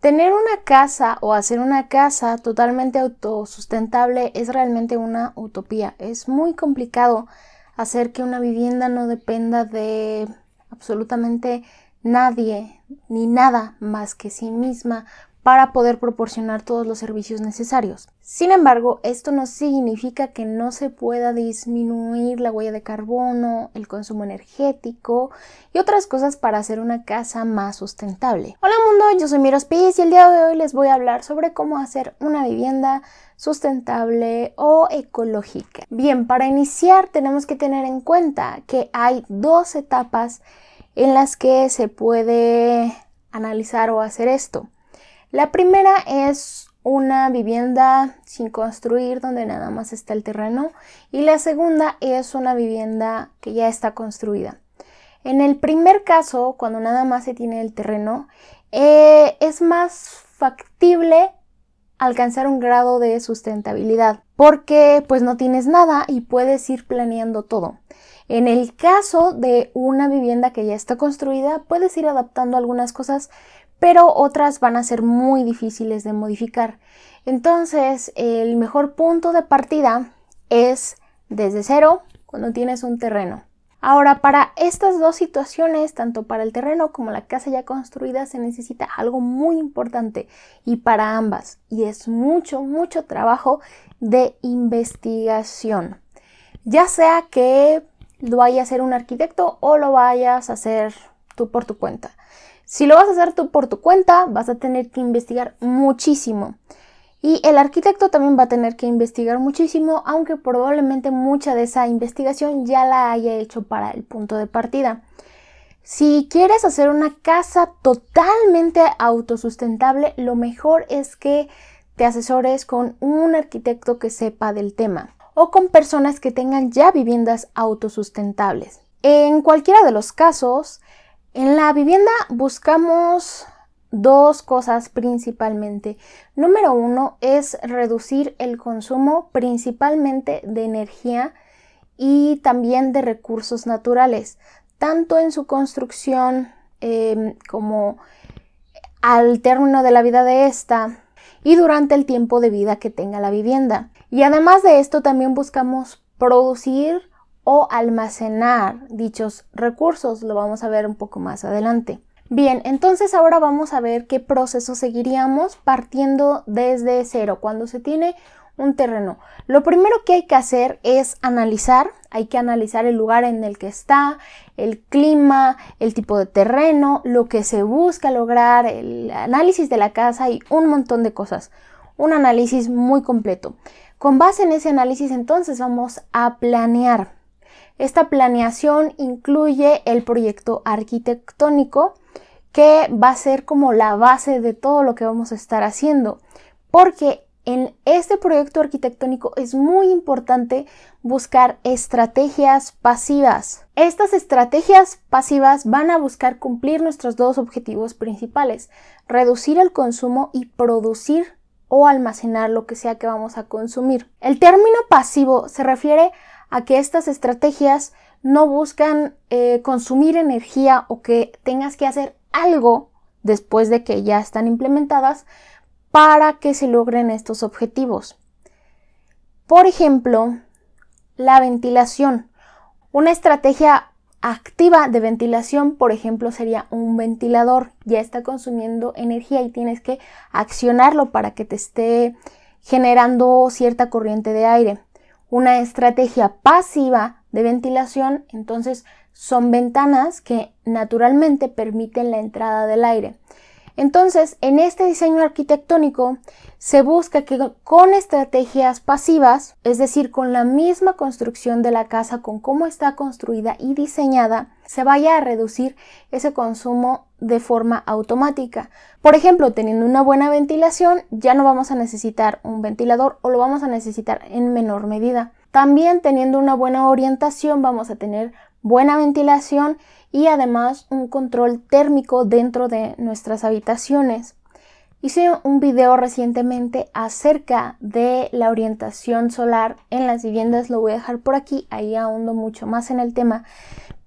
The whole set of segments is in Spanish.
Tener una casa o hacer una casa totalmente autosustentable es realmente una utopía. Es muy complicado hacer que una vivienda no dependa de absolutamente nadie ni nada más que sí misma para poder proporcionar todos los servicios necesarios. Sin embargo, esto no significa que no se pueda disminuir la huella de carbono, el consumo energético y otras cosas para hacer una casa más sustentable. Hola mundo, yo soy Miro Spies y el día de hoy les voy a hablar sobre cómo hacer una vivienda sustentable o ecológica. Bien, para iniciar tenemos que tener en cuenta que hay dos etapas en las que se puede analizar o hacer esto. La primera es una vivienda sin construir donde nada más está el terreno y la segunda es una vivienda que ya está construida. En el primer caso, cuando nada más se tiene el terreno, es más factible alcanzar un grado de sustentabilidad porque pues no tienes nada y puedes ir planeando todo. En el caso de una vivienda que ya está construida, puedes ir adaptando algunas cosas, pero otras van a ser muy difíciles de modificar. Entonces, el mejor punto de partida es desde cero, cuando tienes un terreno. Ahora, para estas dos situaciones, tanto para el terreno como la casa ya construida, se necesita algo muy importante y para ambas, y es mucho trabajo de investigación. Ya sea que lo vaya a hacer un arquitecto o lo vayas a hacer tú por tu cuenta. Si lo vas a hacer tú por tu cuenta, vas a tener que investigar muchísimo. Y el arquitecto también va a tener que investigar muchísimo, aunque probablemente mucha de esa investigación ya la haya hecho para el punto de partida. Si quieres hacer una casa totalmente autosustentable, lo mejor es que te asesores con un arquitecto que sepa del tema o con personas que tengan ya viviendas autosustentables. En cualquiera de los casos, en la vivienda buscamos dos cosas principalmente. Número uno es reducir el consumo principalmente de energía y también de recursos naturales, tanto en su construcción como al término de la vida de esta y durante el tiempo de vida que tenga la vivienda. Y además de esto también buscamos producir o almacenar dichos recursos. Lo vamos a ver un poco más adelante. Bien, entonces ahora vamos a ver qué proceso seguiríamos partiendo desde cero, cuando se tiene un terreno. Lo primero que hay que hacer es analizar. Hay que analizar el lugar en el que está, el clima, el tipo de terreno, lo que se busca lograr, el análisis de la casa y un montón de cosas. Un análisis muy completo. Con base en ese análisis, entonces vamos a planear. Esta planeación incluye el proyecto arquitectónico, que va a ser como la base de todo lo que vamos a estar haciendo, porque en este proyecto arquitectónico es muy importante buscar estrategias pasivas. Estas estrategias pasivas van a buscar cumplir nuestros dos objetivos principales: reducir el consumo y producir o almacenar lo que sea que vamos a consumir. El término pasivo se refiere a que estas estrategias no buscan consumir energía o que tengas que hacer algo después de que ya están implementadas para que se logren estos objetivos. Por ejemplo, la ventilación. Una estrategia activa de ventilación, por ejemplo, sería un ventilador. Ya está consumiendo energía y tienes que accionarlo para que te esté generando cierta corriente de aire. Una estrategia pasiva de ventilación, entonces, son ventanas que naturalmente permiten la entrada del aire. Entonces, en este diseño arquitectónico se busca que con estrategias pasivas, es decir, con la misma construcción de la casa, con cómo está construida y diseñada, se vaya a reducir ese consumo de forma automática. Por ejemplo, teniendo una buena ventilación, ya no vamos a necesitar un ventilador o lo vamos a necesitar en menor medida. También teniendo una buena orientación, vamos a tener buena ventilación y además un control térmico dentro de nuestras habitaciones. Hice un video recientemente acerca de la orientación solar en las viviendas, lo voy a dejar por aquí, ahí ahondo mucho más en el tema.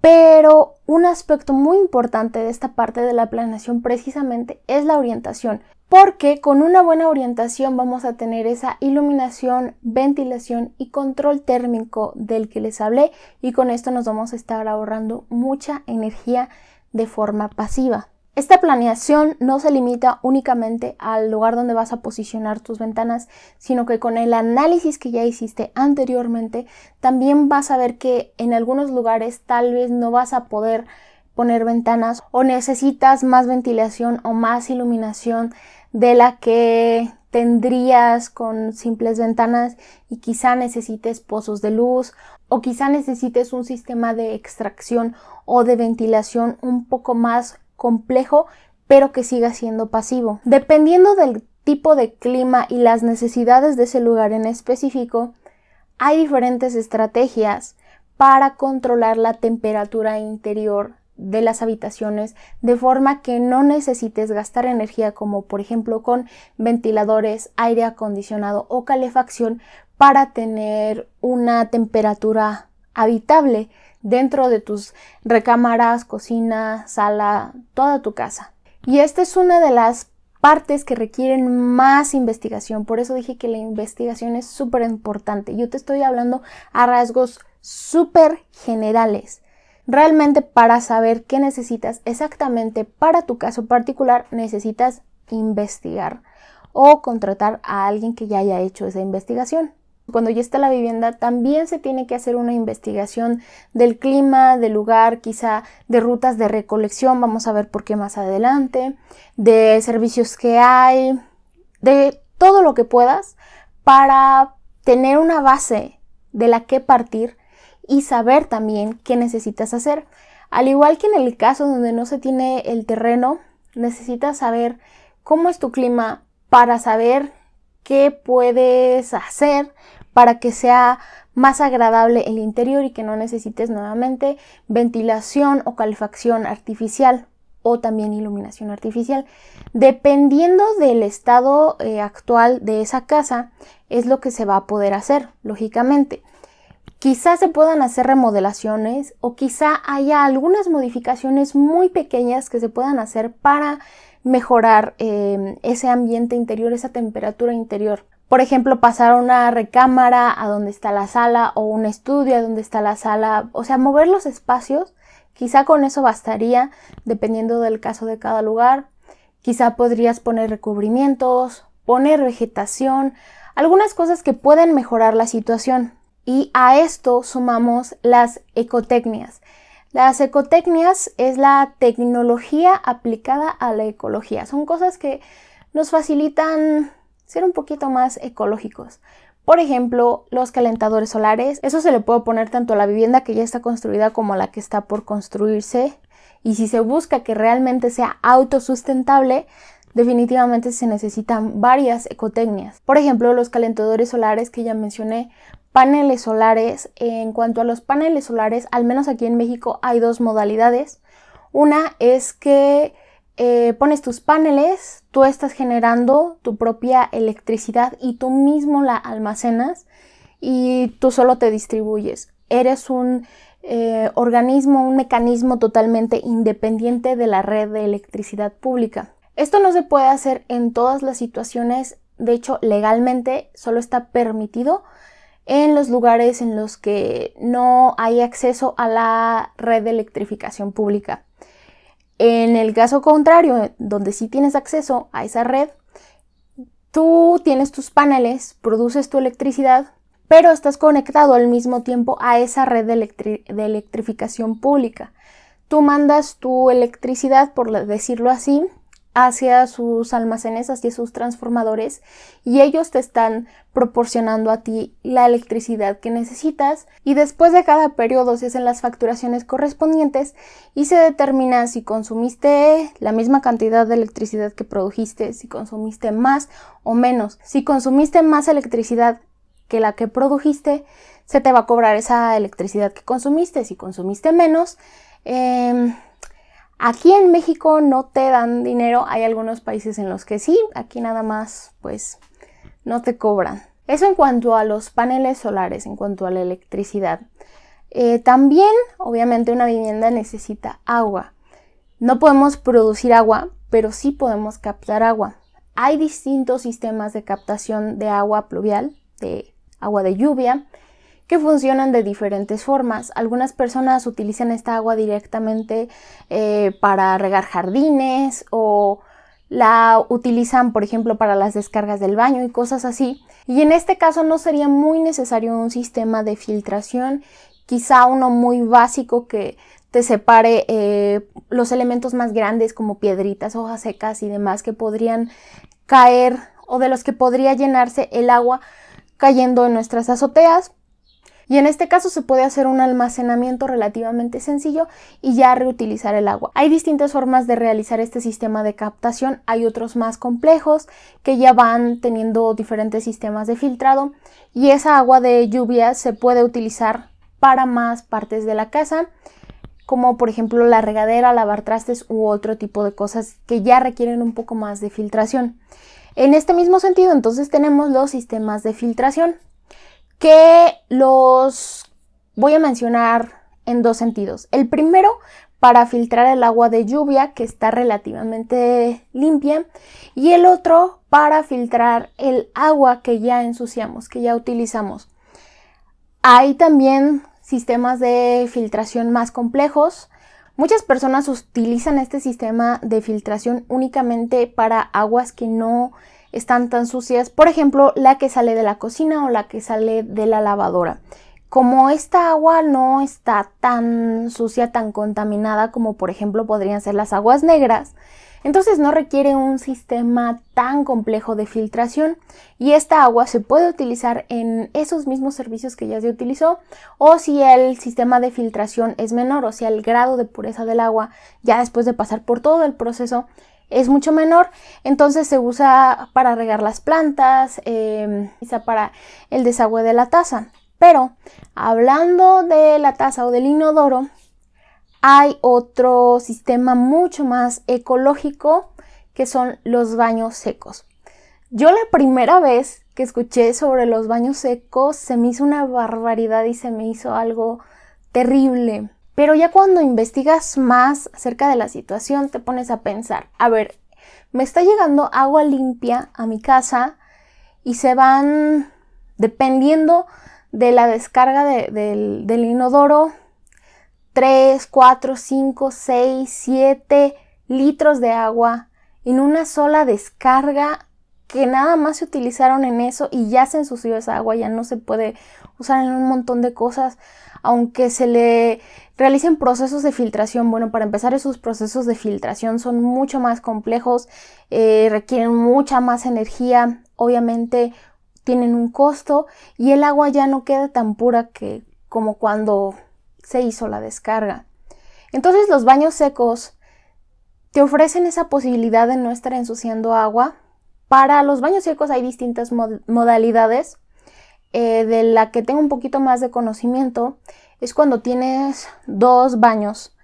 Pero un aspecto muy importante de esta parte de la planeación precisamente es la orientación. porque con una buena orientación vamos a tener esa iluminación, ventilación y control térmico del que les hablé, y con esto nos vamos a estar ahorrando mucha energía de forma pasiva. Esta planeación no se limita únicamente al lugar donde vas a posicionar tus ventanas, sino que con el análisis que ya hiciste anteriormente, también vas a ver que en algunos lugares tal vez no vas a poder poner ventanas o necesitas más ventilación o más iluminación de la que tendrías con simples ventanas, y quizá necesites pozos de luz o quizá necesites un sistema de extracción o de ventilación un poco más complejo, pero que siga siendo pasivo. Dependiendo del tipo de clima y las necesidades de ese lugar en específico, hay diferentes estrategias para controlar la temperatura interior de las habitaciones de forma que no necesites gastar energía, como por ejemplo con ventiladores, aire acondicionado o calefacción, para tener una temperatura habitable dentro de tus recámaras, cocina, sala, toda tu casa. Y esta es una de las partes que requieren más investigación. Por eso dije que la investigación es súper importante. Yo te estoy hablando a rasgos súper generales. Realmente, para saber qué necesitas exactamente para tu caso particular, necesitas investigar o contratar a alguien que ya haya hecho esa investigación. Cuando ya está la vivienda, también se tiene que hacer una investigación del clima, del lugar, quizá de rutas de recolección, vamos a ver por qué más adelante, de servicios que hay, de todo lo que puedas para tener una base de la que partir y saber también qué necesitas hacer. Al igual que en el caso donde no se tiene el terreno, necesitas saber cómo es tu clima para saber qué puedes hacer para que sea más agradable el interior y que no necesites nuevamente ventilación o calefacción artificial o también iluminación artificial. Dependiendo del estado actual de esa casa, es lo que se va a poder hacer, lógicamente. Quizás se puedan hacer remodelaciones o quizá haya algunas modificaciones muy pequeñas que se puedan hacer para mejorar ese ambiente interior, esa temperatura interior. Por ejemplo, pasar una recámara a donde está la sala o un estudio a donde está la sala. O sea, mover los espacios. Quizá con eso bastaría, dependiendo del caso de cada lugar. Quizá podrías poner recubrimientos, poner vegetación, algunas cosas que pueden mejorar la situación. Y a esto sumamos las ecotecnias. Las ecotecnias es la tecnología aplicada a la ecología. Son cosas que nos facilitan ser un poquito más ecológicos. Por ejemplo, los calentadores solares. Eso se le puede poner tanto a la vivienda que ya está construida como a la que está por construirse. Y si se busca que realmente sea autosustentable, definitivamente se necesitan varias ecotecnias. Por ejemplo, los calentadores solares que ya mencioné, paneles solares. En cuanto a los paneles solares, al menos aquí en México hay dos modalidades. Una es que pones tus paneles, tú estás generando tu propia electricidad y tú mismo la almacenas y tú solo te distribuyes. Eres un organismo, un mecanismo totalmente independiente de la red de electricidad pública. Esto no se puede hacer en todas las situaciones. De hecho, legalmente solo está permitido en los lugares en los que no hay acceso a la red de electrificación pública. En el caso contrario, donde sí tienes acceso a esa red, tú tienes tus paneles, produces tu electricidad, pero estás conectado al mismo tiempo a esa red de electrificación pública. Tú mandas tu electricidad, por decirlo así, hacia sus almacenes, hacia sus transformadores, y ellos te están proporcionando a ti la electricidad que necesitas, y después de cada periodo se hacen las facturaciones correspondientes y se determina si consumiste la misma cantidad de electricidad que produjiste, si consumiste más o menos. Si consumiste más electricidad que la que produjiste, se te va a cobrar esa electricidad que consumiste. Si consumiste menos, aquí en México no te dan dinero. Hay algunos países en los que sí, aquí nada más pues no te cobran. Eso en cuanto a los paneles solares, en cuanto a la electricidad. También, obviamente, una vivienda necesita agua. No podemos producir agua, pero sí podemos captar agua. hay distintos sistemas de captación de agua pluvial, de agua de lluvia, que funcionan de diferentes formas. Algunas personas utilizan esta agua directamente para regar jardines o la utilizan, por ejemplo, para las descargas del baño y cosas así. Y en este caso no sería muy necesario un sistema de filtración, quizá uno muy básico que te separe los elementos más grandes como piedritas, hojas secas y demás que podrían caer o de los que podría llenarse el agua cayendo en nuestras azoteas. Y en este caso se puede hacer un almacenamiento relativamente sencillo y ya reutilizar el agua. Hay distintas formas de realizar este sistema de captación. Hay otros más complejos que ya van teniendo diferentes sistemas de filtrado. Y esa agua de lluvia se puede utilizar para más partes de la casa, como por ejemplo la regadera, lavar trastes u otro tipo de cosas que ya requieren un poco más de filtración. En este mismo sentido, entonces tenemos los sistemas de filtración, que los voy a mencionar en dos sentidos. El primero, para filtrar el agua de lluvia, que está relativamente limpia, y el otro para filtrar el agua que ya ensuciamos, que ya utilizamos. Hay también sistemas de filtración más complejos. Muchas personas utilizan este sistema de filtración únicamente para aguas que no están tan sucias, por ejemplo, la que sale de la cocina o la que sale de la lavadora. Como esta agua no está tan sucia, tan contaminada como por ejemplo podrían ser las aguas negras, entonces no requiere un sistema tan complejo de filtración y esta agua se puede utilizar en esos mismos servicios que ya se utilizó, o si el sistema de filtración es menor, o sea el grado de pureza del agua ya después de pasar por todo el proceso es mucho menor, entonces se usa para regar las plantas, quizá para el desagüe de la taza. Pero hablando de la taza o del inodoro, hay otro sistema mucho más ecológico que son los baños secos. Yo la primera vez que escuché sobre los baños secos se me hizo una barbaridad y se me hizo algo terrible. Pero ya cuando investigas más acerca de la situación te pones a pensar, a ver, me está llegando agua limpia a mi casa y se van, dependiendo de la descarga del inodoro, 3, 4, 5, 6, 7 litros de agua en una sola descarga que nada más se utilizaron en eso y ya se ensució esa agua, ya no se puede usar en un montón de cosas, aunque se le realicen procesos de filtración. Bueno, para empezar, esos procesos de filtración son mucho más complejos, requieren mucha más energía, obviamente tienen un costo y el agua ya no queda tan pura como cuando se hizo la descarga. Entonces los baños secos te ofrecen esa posibilidad de no estar ensuciando agua. Para los baños secos hay distintas modalidades. De la que tengo un poquito más de conocimiento es cuando tienes dos baños,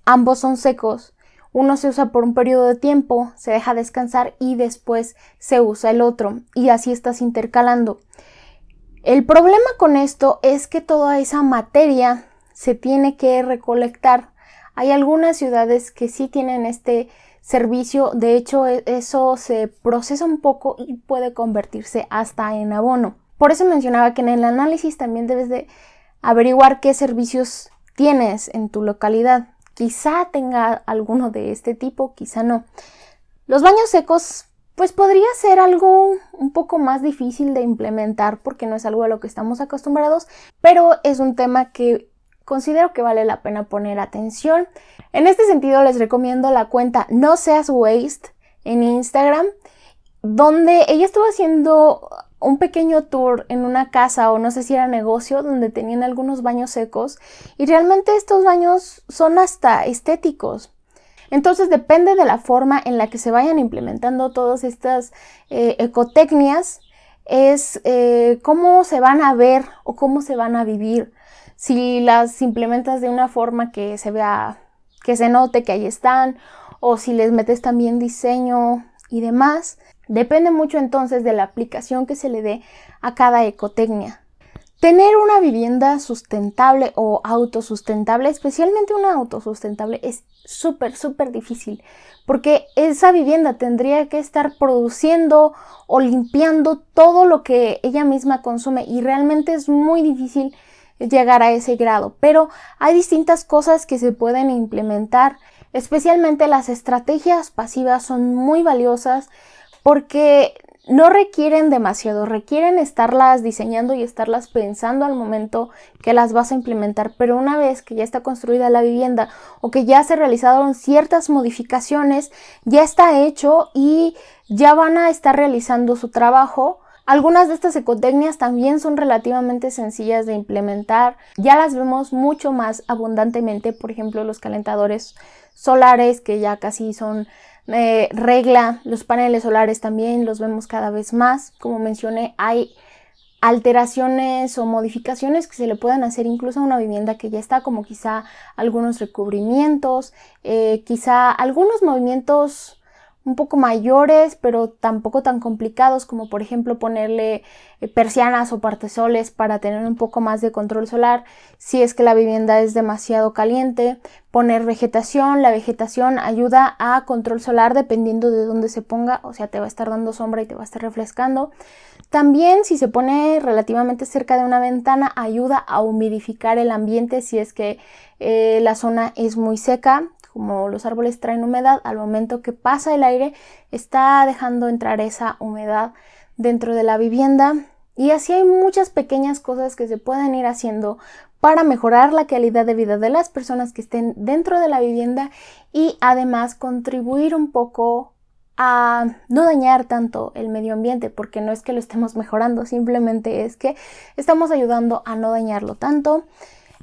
ambos son secos, uno se usa por un periodo de tiempo, se deja descansar y después se usa el otro y así estás intercalando. El problema con esto es que toda esa materia se tiene que recolectar. Hay algunas ciudades que sí tienen este servicio, de hecho eso se procesa un poco y puede convertirse hasta en abono. Por eso mencionaba que en el análisis también debes de averiguar qué servicios tienes en tu localidad. Quizá tenga alguno de este tipo, quizá no. Los baños secos, pues podría ser algo un poco más difícil de implementar porque no es algo a lo que estamos acostumbrados, pero es un tema que considero que vale la pena poner atención. En este sentido les recomiendo la cuenta No Seas Waste en Instagram, donde ella estuvo haciendo un pequeño tour en una casa o no sé si era negocio donde tenían algunos baños secos y realmente estos baños son hasta estéticos. Entonces depende de la forma en la que se vayan implementando todas estas ecotecnias, es cómo se van a ver o cómo se van a vivir. Si las implementas de una forma que se vea, que se note que ahí están, o si les metes también diseño y demás. Depende mucho entonces de la aplicación que se le dé a cada ecotecnia. Tener una vivienda sustentable o autosustentable, especialmente una autosustentable, es súper difícil, porque esa vivienda tendría que estar produciendo o limpiando todo lo que ella misma consume y realmente es muy difícil llegar a ese grado. Pero hay distintas cosas que se pueden implementar, especialmente las estrategias pasivas son muy valiosas porque no requieren demasiado, requieren estarlas diseñando y estarlas pensando al momento que las vas a implementar, pero una vez que ya está construida la vivienda o que ya se realizaron ciertas modificaciones, ya está hecho y ya van a estar realizando su trabajo. Algunas de estas ecotecnias también son relativamente sencillas de implementar, ya las vemos mucho más abundantemente, por ejemplo los calentadores solares que ya casi son regla, los paneles solares también los vemos cada vez más. Como mencioné, hay alteraciones o modificaciones que se le pueden hacer incluso a una vivienda que ya está, como quizá algunos recubrimientos, quizá algunos movimientos un poco mayores, pero tampoco tan complicados, como por ejemplo ponerle persianas o partesoles para tener un poco más de control solar si es que la vivienda es demasiado caliente. Poner vegetación, la vegetación ayuda a control solar dependiendo de dónde se ponga, o sea, te va a estar dando sombra y te va a estar refrescando. También si se pone relativamente cerca de una ventana, ayuda a humidificar el ambiente si es que la zona es muy seca. Como los árboles traen humedad, al momento que pasa el aire está dejando entrar esa humedad dentro de la vivienda. Y así hay muchas pequeñas cosas que se pueden ir haciendo para mejorar la calidad de vida de las personas que estén dentro de la vivienda y además contribuir un poco a no dañar tanto el medio ambiente, porque no es que lo estemos mejorando, simplemente es que estamos ayudando a no dañarlo tanto.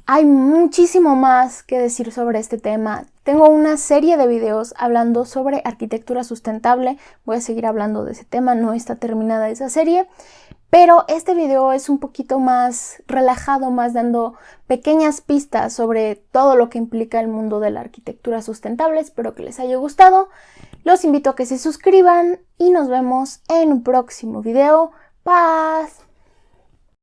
Hay muchísimo más que decir sobre este tema. Tengo una serie de videos hablando sobre arquitectura sustentable. Voy a seguir hablando de ese tema, no está terminada esa serie. Pero este video es un poquito más relajado, más dando pequeñas pistas sobre todo lo que implica el mundo de la arquitectura sustentable. Espero que les haya gustado. Los invito a que se suscriban y nos vemos en un próximo video. ¡Paz!